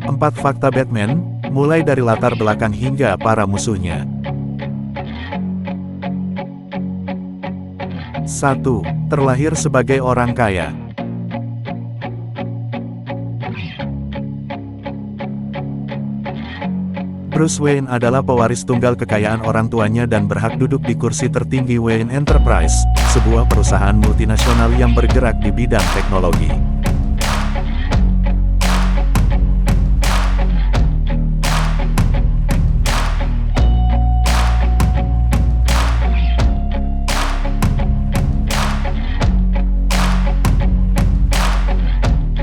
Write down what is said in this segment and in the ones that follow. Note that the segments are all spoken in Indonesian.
4 fakta Batman, mulai dari latar belakang hingga para musuhnya. 1. Terlahir sebagai orang kaya. Bruce Wayne adalah pewaris tunggal kekayaan orang tuanya dan berhak duduk di kursi tertinggi Wayne Enterprise, sebuah perusahaan multinasional yang bergerak di bidang teknologi.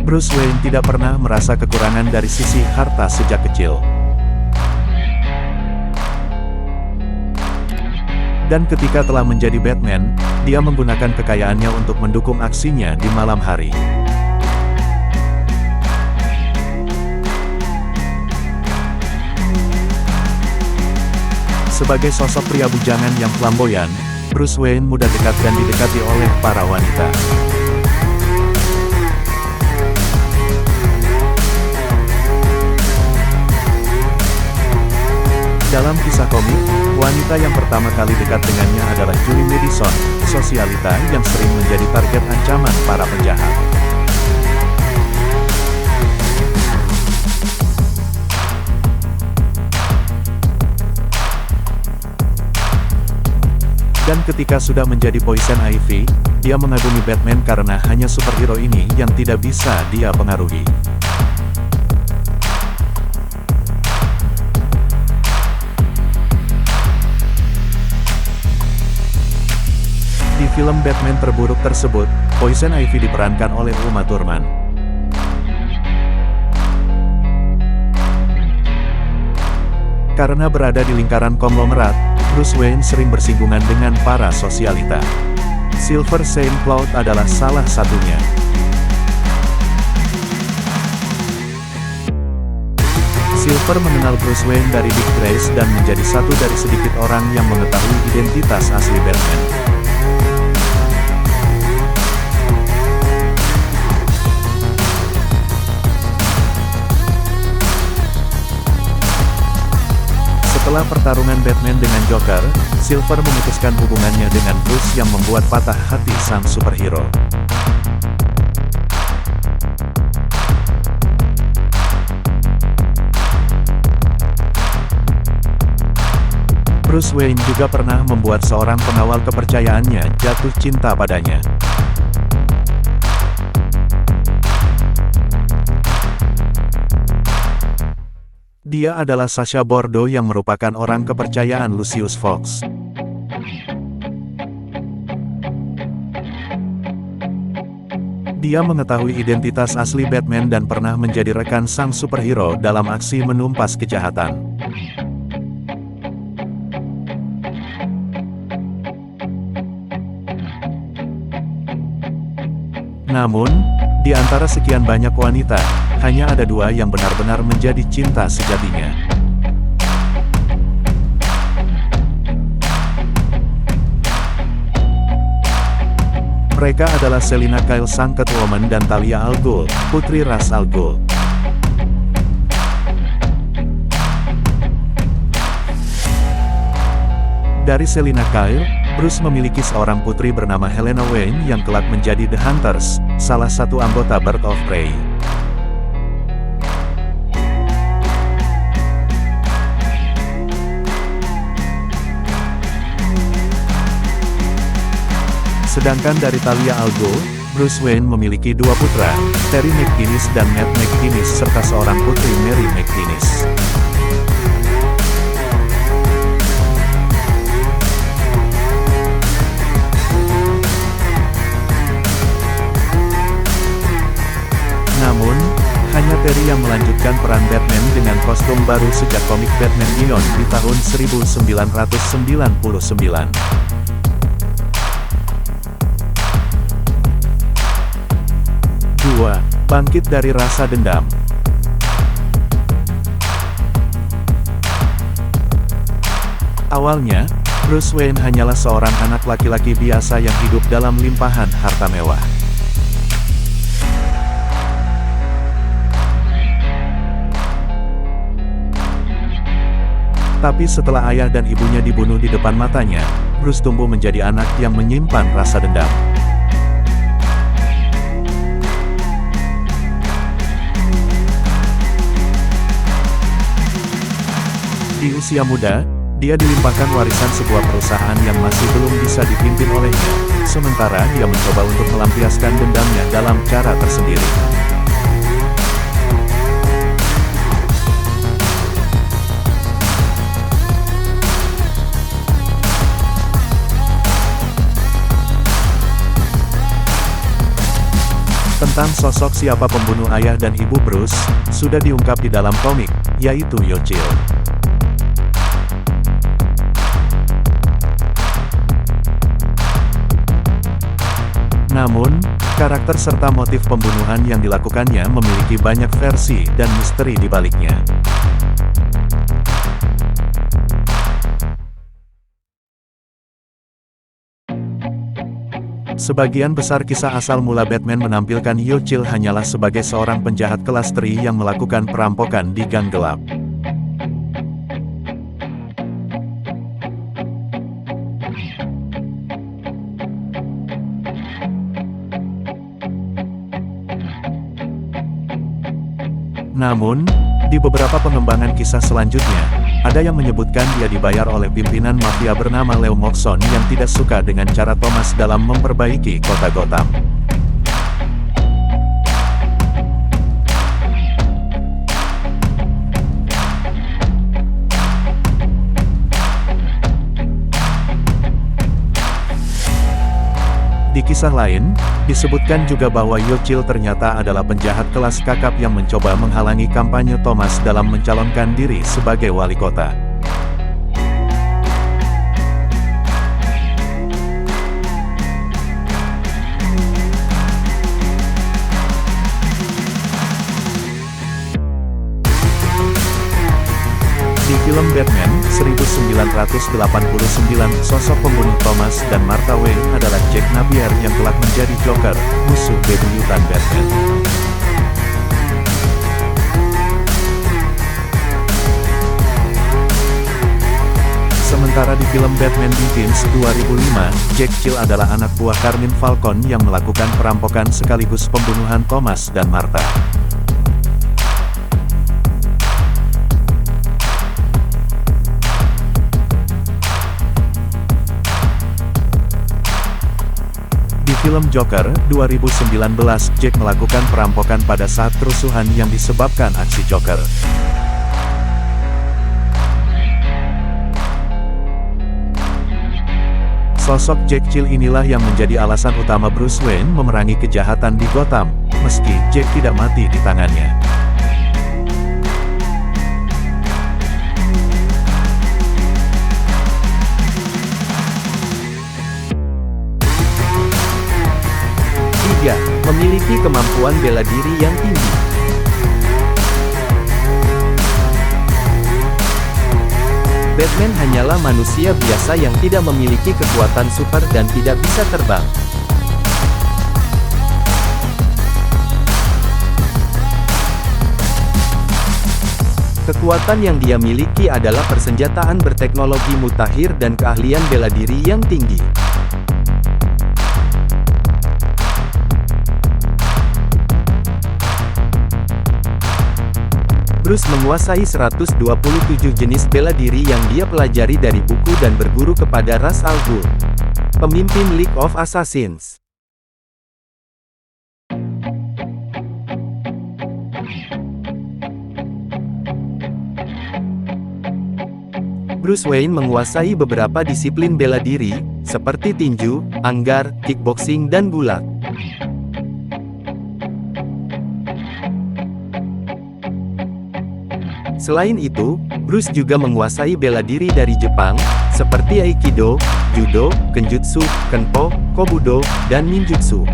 Bruce Wayne tidak pernah merasa kekurangan dari sisi harta sejak kecil. Dan ketika telah menjadi Batman, dia menggunakan kekayaannya untuk mendukung aksinya di malam hari. Sebagai sosok pria bujangan yang flamboyan, Bruce Wayne mudah dekat dan didekati oleh para wanita. Dalam kisah komik, wanita yang pertama kali dekat dengannya adalah Julie Madison, sosialita yang sering menjadi target ancaman para penjahat. Dan ketika sudah menjadi Poison Ivy, dia mengagumi Batman karena hanya superhero ini yang tidak bisa dia pengaruhi. Di film Batman terburuk tersebut, Poison Ivy diperankan oleh Uma Thurman. Karena berada di lingkaran konglomerat, Bruce Wayne sering bersinggungan dengan para sosialita. Silver St. Cloud adalah salah satunya. Silver mengenal Bruce Wayne dari Dick Grayson dan menjadi satu dari sedikit orang yang mengetahui identitas asli Batman. Setelah pertarungan Batman dengan Joker, Silver memutuskan hubungannya dengan Bruce yang membuat patah hati sang superhero. Bruce Wayne juga pernah membuat seorang pengawal kepercayaannya jatuh cinta padanya. Dia adalah Sasha Bordeaux yang merupakan orang kepercayaan Lucius Fox. Dia mengetahui identitas asli Batman dan pernah menjadi rekan sang superhero dalam aksi menumpas kejahatan. Namun, di antara sekian banyak wanita, hanya ada 2 yang benar-benar menjadi cinta sejatinya. Mereka adalah Selina Kyle sang Catwoman dan Talia al Ghul, putri Ra's al Ghul. Dari Selina Kyle, Bruce memiliki seorang putri bernama Helena Wayne yang kelak menjadi The Hunters, salah satu anggota Birds of Prey. Sedangkan dari Talia al Ghul, Bruce Wayne memiliki 2 putra, Terry McGinnis dan Matt McGinnis serta seorang putri Mary McGinnis. Namun, hanya Terry yang melanjutkan peran Batman dengan kostum baru sejak komik Batman Beyond di tahun 1999. 2. Bangkit dari rasa dendam. Awalnya, Bruce Wayne hanyalah seorang anak laki-laki biasa yang hidup dalam limpahan harta mewah. Tapi setelah ayah dan ibunya dibunuh di depan matanya, Bruce tumbuh menjadi anak yang menyimpan rasa dendam. Di usia muda, dia dilimpahkan warisan sebuah perusahaan yang masih belum bisa dipimpin olehnya, sementara dia mencoba untuk melampiaskan dendamnya dalam cara tersendiri. Tentang sosok siapa pembunuh ayah dan ibu Bruce, sudah diungkap di dalam komik, yaitu Yo-Chill. Namun, karakter serta motif pembunuhan yang dilakukannya memiliki banyak versi dan misteri di baliknya. Sebagian besar kisah asal mula Batman menampilkan Yo-Chill hanyalah sebagai seorang penjahat kelas tri yang melakukan perampokan di gang gelap. Namun, di beberapa pengembangan kisah selanjutnya, ada yang menyebutkan dia dibayar oleh pimpinan mafia bernama Leo Moxon yang tidak suka dengan cara Thomas dalam memperbaiki kota Gotham. Di kisah lain, disebutkan juga bahwa Yo-Chill ternyata adalah penjahat kelas kakap yang mencoba menghalangi kampanye Thomas dalam mencalonkan diri sebagai wali kota. Di film Batman 1989, sosok pembunuh Thomas dan Martha Wayne adalah Jack Napier yang kelak menjadi Joker, musuh bebuyutan Batman. Sementara di film Batman Begins 2005, Jack Chill adalah anak buah Carmine Falcone yang melakukan perampokan sekaligus pembunuhan Thomas dan Martha. Di film Joker 2019, Jack melakukan perampokan pada saat kerusuhan yang disebabkan aksi Joker. Sosok Jack Chill inilah yang menjadi alasan utama Bruce Wayne memerangi kejahatan di Gotham, meski Jack tidak mati di tangannya. Memiliki kemampuan bela diri yang tinggi. Batman hanyalah manusia biasa yang tidak memiliki kekuatan super dan tidak bisa terbang. Kekuatan yang dia miliki adalah persenjataan berteknologi mutakhir dan keahlian bela diri yang tinggi. Bruce menguasai 127 jenis bela diri yang dia pelajari dari buku dan berguru kepada Ra's al Ghul, pemimpin League of Assassins. Bruce Wayne menguasai beberapa disiplin bela diri, seperti tinju, anggar, kickboxing dan gulat. Selain itu, Bruce juga menguasai bela diri dari Jepang, seperti Aikido, Judo, Kenjutsu, Kenpo, Kobudo, dan Ninjutsu.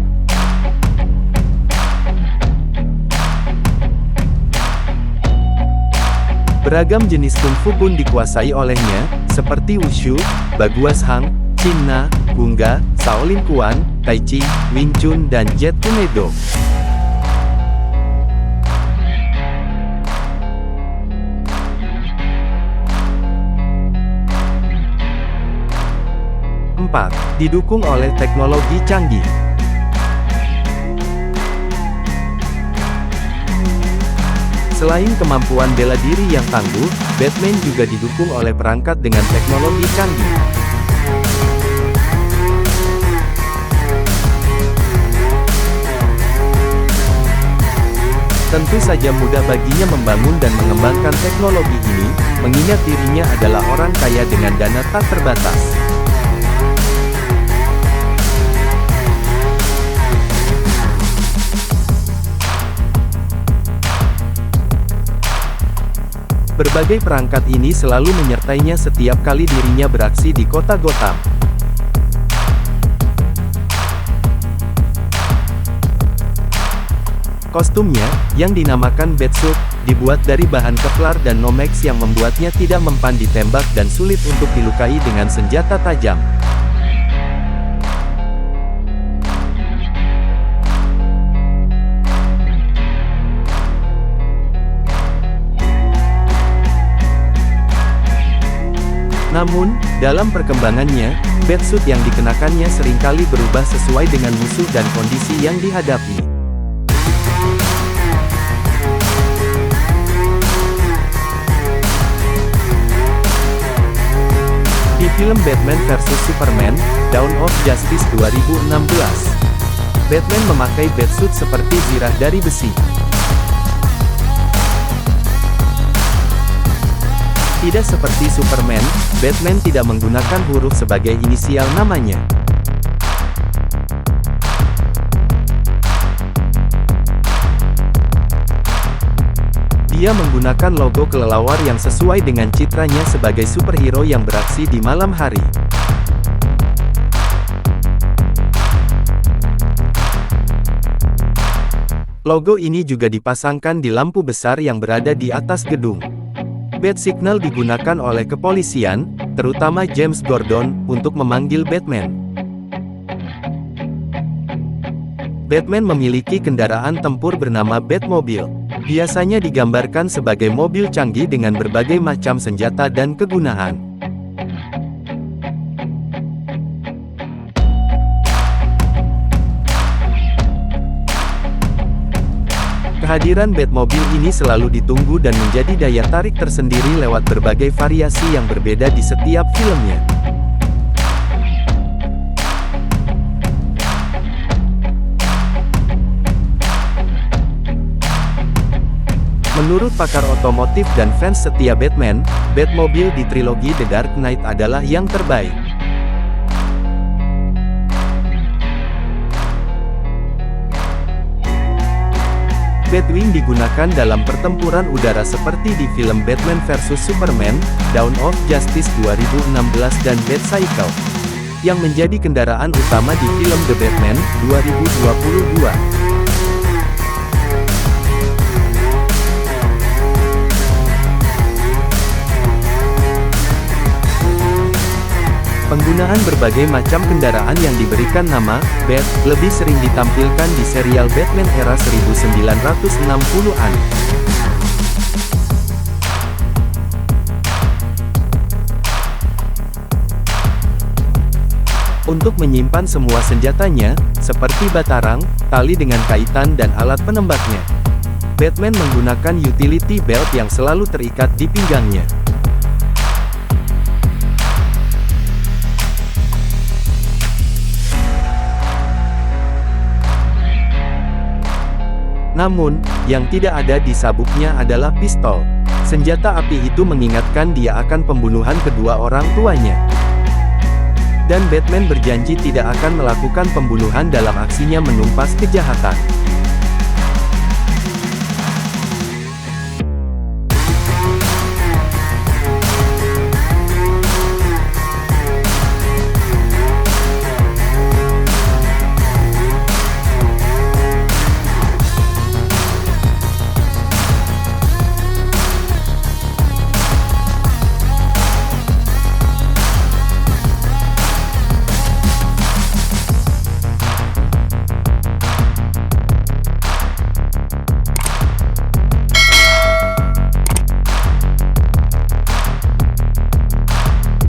Beragam jenis kungfu pun dikuasai olehnya, seperti Wushu, Baguazhang, Chin-na, Gunga, Shaolin Kuan, Tai Chi, Wing Chun dan Jet Kune Do. keempat, didukung oleh teknologi canggih. Selain kemampuan bela diri yang tangguh, Batman juga didukung oleh perangkat dengan teknologi canggih. Tentu saja mudah baginya membangun dan mengembangkan teknologi ini, mengingat dirinya adalah orang kaya dengan dana tak terbatas. Berbagai perangkat ini selalu menyertainya setiap kali dirinya beraksi di kota Gotham. Kostumnya, yang dinamakan Batsuit, dibuat dari bahan Kevlar dan Nomex yang membuatnya tidak mempan ditembak dan sulit untuk dilukai dengan senjata tajam. Namun, dalam perkembangannya, Batsuit yang dikenakannya seringkali berubah sesuai dengan musuh dan kondisi yang dihadapi. Di film Batman vs Superman, Dawn of Justice 2016, Batman memakai Batsuit seperti zirah dari besi. Tidak seperti Superman, Batman tidak menggunakan huruf sebagai inisial namanya. Dia menggunakan logo kelelawar yang sesuai dengan citranya sebagai superhero yang beraksi di malam hari. Logo ini juga dipasangkan di lampu besar yang berada di atas gedung. Bat Signal digunakan oleh kepolisian, terutama James Gordon, untuk memanggil Batman. Batman memiliki kendaraan tempur bernama Batmobile. Biasanya digambarkan sebagai mobil canggih dengan berbagai macam senjata dan kegunaan. Kehadiran Batmobile ini selalu ditunggu dan menjadi daya tarik tersendiri lewat berbagai variasi yang berbeda di setiap filmnya. Menurut pakar otomotif dan fans setia Batman, Batmobile di trilogi The Dark Knight adalah yang terbaik. Batwing digunakan dalam pertempuran udara seperti di film Batman vs Superman, Dawn of Justice 2016 dan Batcycle, yang menjadi kendaraan utama di film The Batman 2022. Penggunaan berbagai macam kendaraan yang diberikan nama Bat lebih sering ditampilkan di serial Batman era 1960-an. Untuk menyimpan semua senjatanya, seperti batarang, tali dengan kaitan dan alat penembaknya, Batman menggunakan utility belt yang selalu terikat di pinggangnya. Namun, yang tidak ada di sabuknya adalah pistol. Senjata api itu mengingatkan dia akan pembunuhan kedua orang tuanya. Dan Batman berjanji tidak akan melakukan pembunuhan dalam aksinya menumpas kejahatan.